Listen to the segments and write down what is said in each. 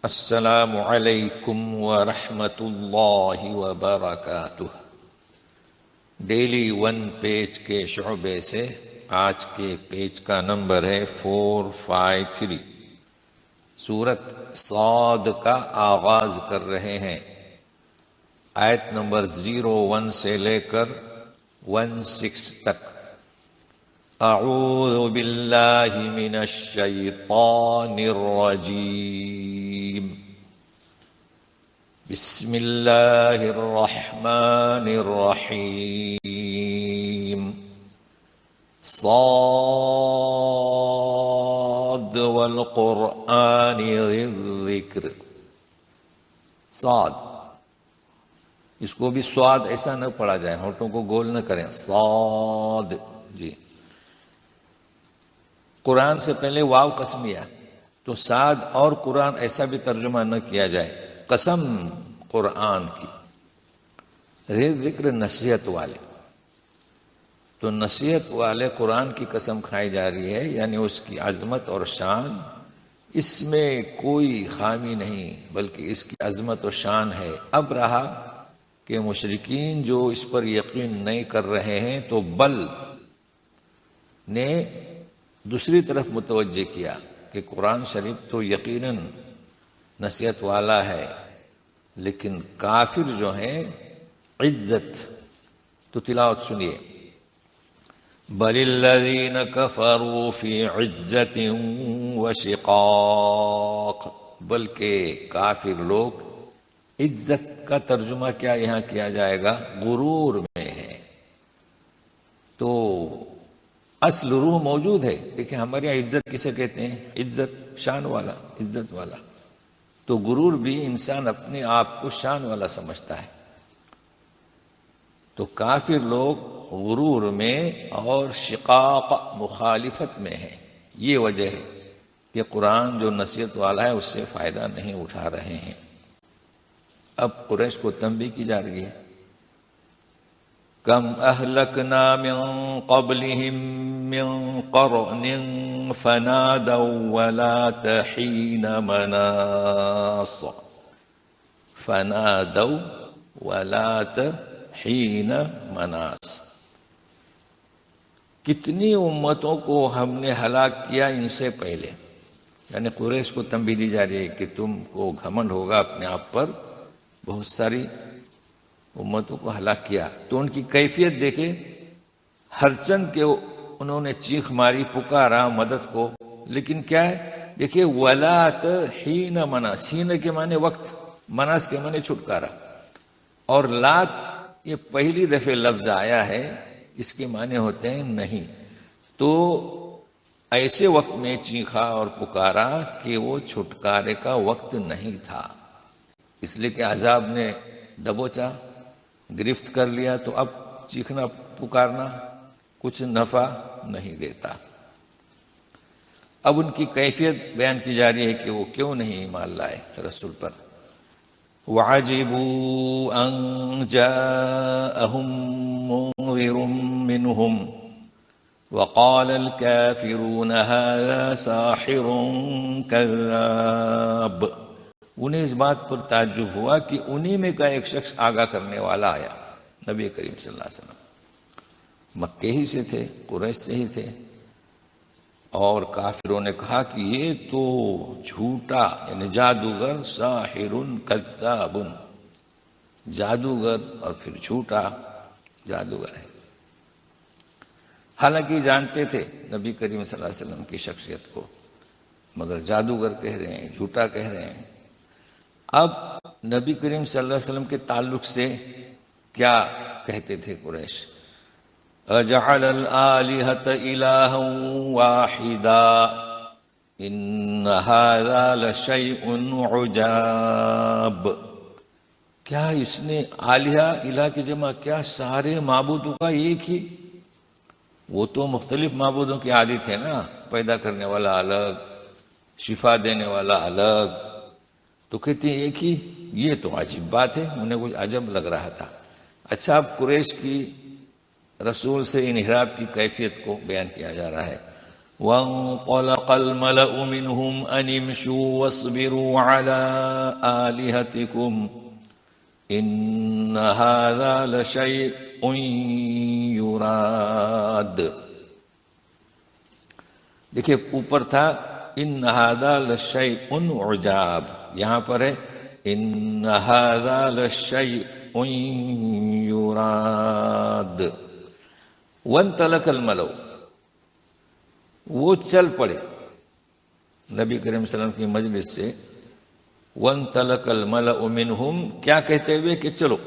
السلام علیکم ورحمۃ اللہ وبرکاتہ۔ ڈیلی ون پیج کے شعبے سے آج کے پیج کا نمبر ہے 453۔ سورت صاد کا آغاز کر رہے ہیں، آیت نمبر 01 سے لے کر 16 تک۔ اعوذ باللہ من الشیطان الرجیم، بسم اللہ الرحمن الرحیم۔ صاد والقرآن ذی الذکر۔ صاد، اس کو بھی سواد ایسا نہ پڑھا جائے، ہونٹوں کو گول نہ کریں، صاد جی۔ قرآن سے پہلے واو قسمیہ، تو صاد اور قرآن ایسا بھی ترجمہ نہ کیا جائے، قسم قرآن کی۔ ذی ذکر نصیحت والے، تو نصیحت والے قرآن کی قسم کھائی جا رہی ہے، یعنی اس کی عظمت اور شان، اس میں کوئی خامی نہیں بلکہ اس کی عظمت و شان ہے۔ اب رہا کہ مشرکین جو اس پر یقین نہیں کر رہے ہیں تو بل نے دوسری طرف متوجہ کیا کہ قرآن شریف تو یقیناً نصیحت والا ہے، لیکن کافر جو ہیں عزت۔ تو تلاوت سنیے، بل الذین کفروا فی عزت وشقاق، بلکہ کافر لوگ، عزت کا ترجمہ کیا یہاں کیا جائے گا؟ غرور میں ہے۔ تو اصل روح موجود ہے، دیکھیں ہمارے یہاں عزت کسے کہتے ہیں؟ عزت شان والا، عزت والا۔ تو غرور بھی انسان اپنے آپ کو شان والا سمجھتا ہے۔ تو کافر لوگ غرور میں اور شقاق مخالفت میں ہے، یہ وجہ ہے کہ قرآن جو نصیحت والا ہے اس سے فائدہ نہیں اٹھا رہے ہیں۔ اب قریش کو تنبیہ کی جا رہی ہے، کم اہلکنا من قبلہم من قرن فنادوا ولات حین مناص، فنادوا ولات حین مناص۔ کتنی امتوں کو ہم نے ہلاک کیا ان سے پہلے، یعنی قریش کو تنبیہ دی جا رہی ہے کہ تم کو گھمنڈ ہوگا اپنے آپ پر، بہت ساری امتوں کو ہلاک کیا۔ تو ان کی کیفیت دیکھے، ہر چند کے انہوں نے چیخ ماری، پکارا مدد کو، لیکن کیا ہے؟ دیکھیے، ولات حین مناص، حین کے معنی وقت، مناص کے معنی چھٹکارا، اور لات یہ پہلی دفعہ لفظ آیا ہے، اس کے معنی ہوتے ہیں نہیں۔ تو ایسے وقت میں چیخا اور پکارا کہ وہ چھٹکارے کا وقت نہیں تھا، اس لیے کہ عذاب نے دبوچا، گرفت کر لیا، تو اب چیخنا پکارنا کچھ نفع نہیں دیتا۔ اب ان کی کیفیت بیان کی جا رہی ہے کہ وہ کیوں نہیں ایمان لائے رسول پر۔ وَعَجِبُوا أَن جَاءَهُم مُّنذِرٌ مِّنْهُمْ وَقَالَ الْكَافِرُونَ هَذَا سَاحِرٌ كَذَّابٌ۔ انہیں اس بات پر تعجب ہوا کہ انہی میں کا ایک شخص آگاہ کرنے والا آیا، نبی کریم صلی اللہ علیہ وسلم۔ مکے ہی سے تھے، قریش سے ہی تھے، اور کافروں نے کہا کہ یہ تو جھوٹا، یعنی جادوگر، ساحر کذاب، جادوگر اور پھر جھوٹا جادوگر ہے۔ حالانکہ جانتے تھے نبی کریم صلی اللہ علیہ وسلم کی شخصیت کو، مگر جادوگر کہہ رہے ہیں، جھوٹا کہہ رہے ہیں۔ اب نبی کریم صلی اللہ علیہ وسلم کے تعلق سے کیا کہتے تھے قریش؟ اجعل الآلہۃ الہا واحدا ان ھذا لشیء عجاب۔ کیا اس نے آلہہ، الہ کی جمع کیا سارے معبودوں کا ایک ہی؟ وہ تو مختلف معبودوں کے عادی تھے نا، پیدا کرنے والا الگ، شفا دینے والا الگ، تو کہتے ہیں ایک ہی؟ یہ تو عجیب بات ہے، انہیں کچھ عجب لگ رہا تھا۔ اچھا، اب قریش کی رسول سے انحراف کی کیفیت کو بیان کیا جا رہا ہے۔ وانطلق الملأ منهم أن امشوا واصبروا على آلهتكم إن هذا لشيء يراد. دیکھیے اوپر تھا ان هذا لشيء عجاب، یہاں پر ہے ان هذا لشيء يراد. وانطلق الملأ، وہ چل پڑے نبی کریم صلی اللہ علیہ وسلم کی مجلس سے. وانطلق الملأ منہم، کیا کہتے ہوئے کہ چلو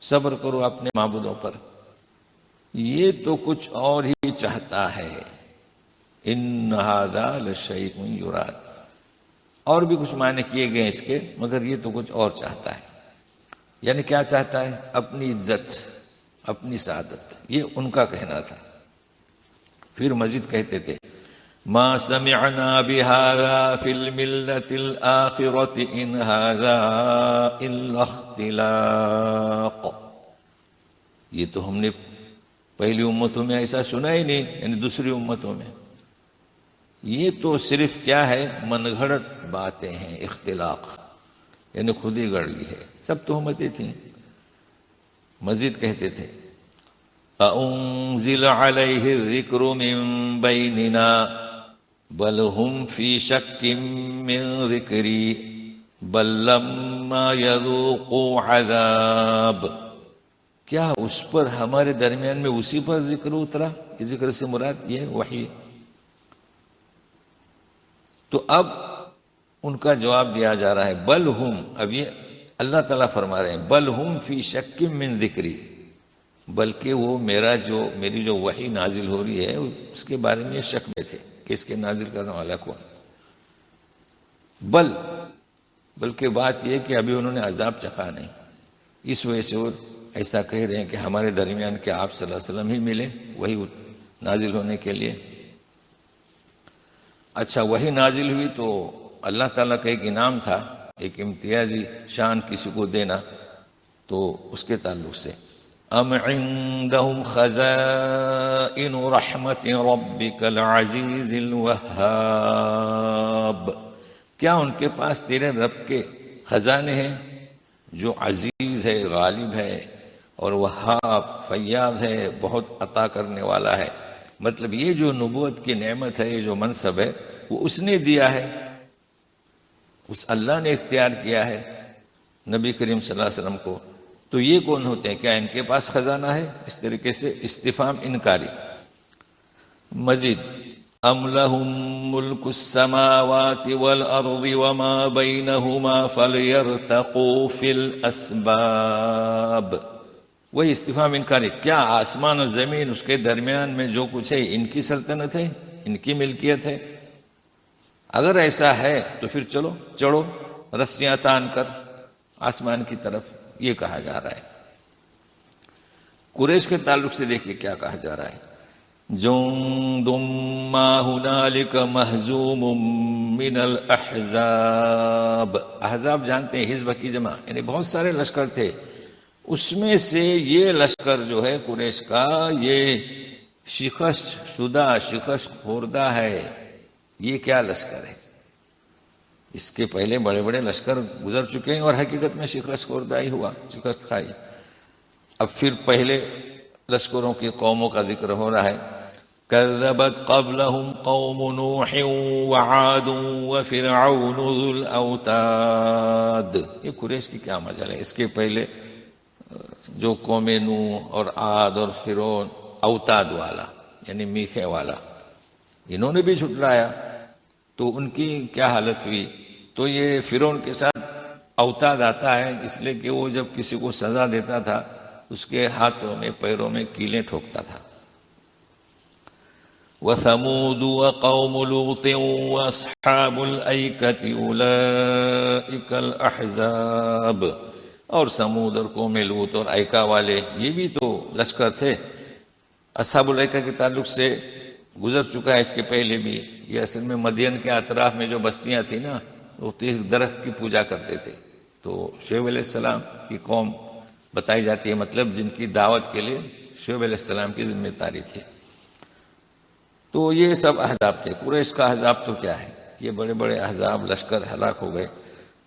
صبر کرو اپنے معبودوں پر، یہ تو کچھ اور ہی چاہتا ہے. ان ھذا لشیء یراد، اور بھی کچھ معنی کیے گئے اس کے، مگر یہ تو کچھ اور چاہتا ہے. یعنی کیا چاہتا ہے؟ اپنی عزت، اپنی سعادت، یہ ان کا کہنا تھا. پھر مزید کہتے تھے ما سمعنا بهذا في الملة الآخرة إن هذا إلا اختلاق. یہ تو ہم نے پہلی امتوں میں ایسا سنا ہی نہیں، یعنی دوسری امتوں میں. یہ تو صرف کیا ہے؟ من گھڑت باتیں ہیں، اختلاق، یعنی خود ہی گڑھ لی ہے. سب تہمتیں تھیں. مزید کہتے تھے أَأُنزِلَ عَلَيْهِ الذِّكْرُ مِن بَيْنِنَا بل هم في شك من ذكري بل لما يذوقوا عذاب. کیا اس پر ہمارے درمیان میں اسی پر ذکر اترا؟ یہ ذکر سے مراد یہ وحی. تو اب ان کا جواب دیا جا رہا ہے بل ہم، اب یہ اللہ تعالیٰ فرما رہے ہیں بل ہم فی شک من ذکری، بلکہ وہ میری جو وحی نازل ہو رہی ہے اس کے بارے میں شک میں تھے کہ اس کے نازل کرنے والا کون. بلکہ بات یہ کہ ابھی انہوں نے عذاب چکھا نہیں، اس وجہ سے وہ ایسا کہہ رہے ہیں کہ ہمارے درمیان کہ آپ صلی اللہ علیہ وسلم ہی ملے وہی نازل ہونے کے لیے. اچھا، وہی نازل ہوئی تو اللہ تعالیٰ کا ایک انعام تھا، ایک امتیازی شان کسی کو دینا، تو اس کے تعلق سے ام عندهم خزائن رحمت ربک العزیز الوہاب. کیا ان کے پاس تیرے رب کے خزانے ہیں جو عزیز ہے، غالب ہے، اور وہاب فیاض ہے، بہت عطا کرنے والا ہے. مطلب یہ جو نبوت کی نعمت ہے، یہ جو منصب ہے، وہ اس نے دیا ہے، اس اللہ نے اختیار کیا ہے نبی کریم صلی اللہ علیہ وسلم کو. تو یہ کون ہوتے ہیں؟ کیا ان کے پاس خزانہ ہے؟ اس طریقے سے استفہام انکاری. مزید ام لہم ملک السماوات والارض وما بینہما فلیرتقوا فی الاسباب. وہی استفہام انکاری. کیا آسمان و زمین اس کے درمیان میں جو کچھ ہے ان کی سلطنت ہے، ان کی ملکیت ہے؟ اگر ایسا ہے تو پھر چلو چڑھو رسیاں تان کر آسمان کی طرف. یہ کہا جا رہا ہے. قریش کے تعلق سے دیکھیے کیا کہا جا رہا ہے جند ما ہنالک مہزوم من الاحزاب. احزاب جانتے ہیں، حزب کی جمع، یعنی بہت سارے لشکر تھے. اس میں سے یہ لشکر جو ہے قریش کا، یہ شکست شدہ، شکست خوردہ ہے. یہ کیا لشکر ہے؟ اس کے پہلے بڑے بڑے لشکر گزر چکے ہیں اور حقیقت میں شکست خوردہ ہی ہوا، شکست کھائی. اب پھر پہلے لشکروں کی قوموں کا ذکر ہو رہا ہے. كذبت قبلهم قوم نوح وعاد وفرعون ذو الاوتاد. یہ قریش کی کیا مجال ہے؟ اس کے پہلے جو قوم نوح اور عاد اور فرعون، اوتاد والا یعنی میخے والا، انہوں نے بھی جھٹلایا. تو ان کی کیا حالت ہوئی؟ تو یہ فرعون کے ساتھ اوتاد آتا ہے اس لیے کہ وہ جب کسی کو سزا دیتا تھا اس کے ہاتھوں میں پیروں میں کیلیں ٹھوکتا تھا. وَثَمُودُ وَقَوْمُ لُوطٍ وَأَصْحَابُ الْأَيْكَةِ أُولَئِكَ الْأَحْزَابُ. اور سمود اور قوم لوط اور ایکا والے، یہ بھی تو لشکر تھے. اصحاب الایکا کے تعلق سے گزر چکا ہے اس کے پہلے بھی. یہ اصل میں مدین کے اطراف میں جو بستیاں تھیں نا، وہ تیغ درخت کی پوجا کرتے تھے. تو شعیب علیہ السلام کی قوم بتائی جاتی ہے، مطلب جن کی دعوت کے لیے شعیب علیہ السلام کی ذمہ داری تھی. تو یہ سب احزاب تھے. قریش کا احزاب تو کیا ہے، یہ بڑے بڑے احزاب لشکر ہلاک ہو گئے.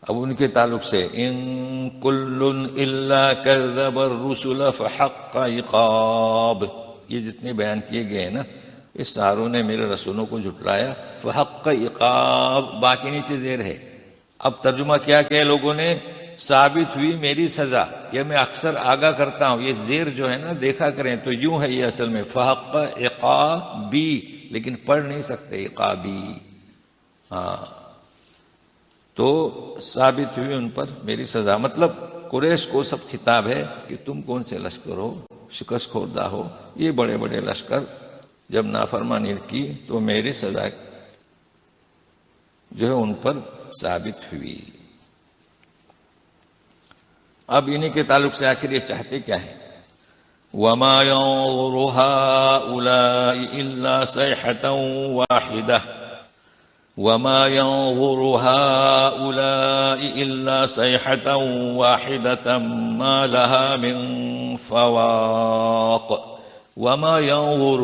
اب ان کے تعلق سے ان کل الا کذب الرسل فحق عقاب، یہ جتنے بیان کیے گئے ہیں نا، اس ساروں نے میرے رسولوں کو جھٹلایا. فحق عقاب، باقی نیچے زیر ہے. اب ترجمہ کیا کہ لوگوں نے ثابت ہوئی میری سزا. یہ میں اکثر آگاہ کرتا ہوں، یہ زیر جو ہے نا دیکھا کریں تو یوں ہے، یہ اصل میں فحق عقابی، لیکن پڑھ نہیں سکتے عقابی. ہاں، تو ثابت ہوئی ان پر میری سزا. مطلب قریش کو سب خطاب ہے کہ تم کون سے لشکر ہو، شکست خوردہ ہو. یہ بڑے بڑے لشکر جب نافرمانی کی تو میری سزا جو ہے ان پر ثابت ہوئی. اب انہی کے تعلق سے آخر یہ چاہتے کیا ہے؟ وَمَا يَنظُرُ هَؤُلَاءِ إِلَّا صَيْحَةً وَاحِدَةً وَمَا يَنظُرُ هَؤُلَاءِ إِلَّا صَيْحَةً وَاحِدَةً مَا لَهَا مِن فَوَاقٍ. وَمَا يَنظُرُ،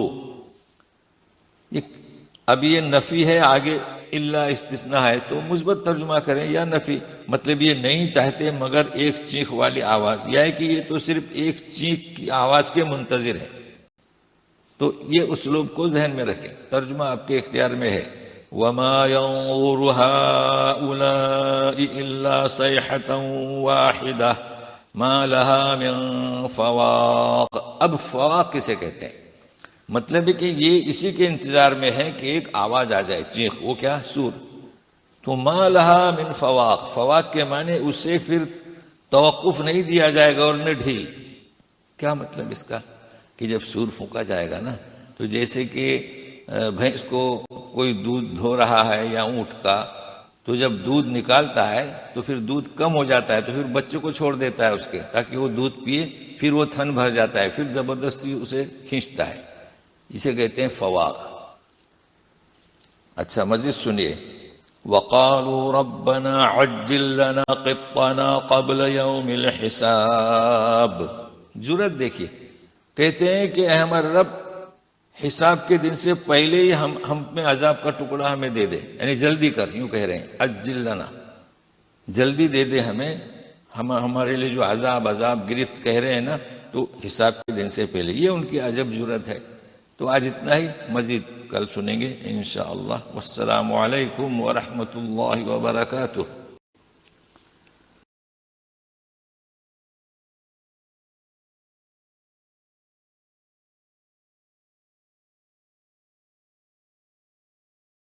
اب یہ نفی ہے، آگے الا استثناء ہے، تو مثبت ترجمہ کریں یا نفی. مطلب یہ نہیں چاہتے مگر ایک چیخ والی آواز، یا ہے کہ یہ تو صرف ایک چیخ کی آواز کے منتظر ہے. تو یہ اسلوب کو ذہن میں رکھیں، ترجمہ آپ کے اختیار میں ہے. وَمَا يَنظُرُ هَؤُلَاءِ إِلَّا صَيْحَةً وَاحِدَةً مَا لَهَا مِن فَوَاقٍ. اب فواق کسے کہتے ہیں؟ مطلب ہے کہ یہ اسی کے انتظار میں ہے کہ ایک آواز آ جائے، چیخ، وہ کیا؟ سور. تو ما لہا من فواق، فواق کے معنی اسے پھر توقف نہیں دیا جائے گا اور نہ ڈھیل. کیا مطلب اس کا؟ کہ جب سور پھونکا جائے گا نا، تو جیسے کہ بھینس کو کوئی دودھ دھو رہا ہے یا اونٹ کا، تو جب دودھ نکالتا ہے تو پھر دودھ کم ہو جاتا ہے، تو پھر بچے کو چھوڑ دیتا ہے اس کے، تاکہ وہ دودھ پیے، پھر وہ تھن بھر جاتا ہے، پھر زبردستی اسے کھینچتا ہے. اسے کہتے ہیں فواق. اچھا مزید سنیے. وَقَالُوا رَبَّنَا عَجِّل لَّنَا قِطَّنَا قَبْلَ يَوْمِ الْحِسَابِ. جرأت دیکھیے، کہتے ہیں کہ اے ہمارے رب، حساب کے دن سے پہلے ہی ہم میں عذاب کا ٹکڑا ہمیں دے دے، یعنی جلدی کر، یوں کہہ رہے ہیں عجل لنا، جلدی دے دے ہمیں، ہمارے لیے جو عذاب گرفت کہہ رہے ہیں نا، تو حساب کے دن سے پہلے. یہ ان کی عجب جرأت ہے. تو آج اتنا ہی، مزید کل سنیں گے انشاءاللہ. والسلام علیکم ورحمۃ اللہ وبرکاتہ.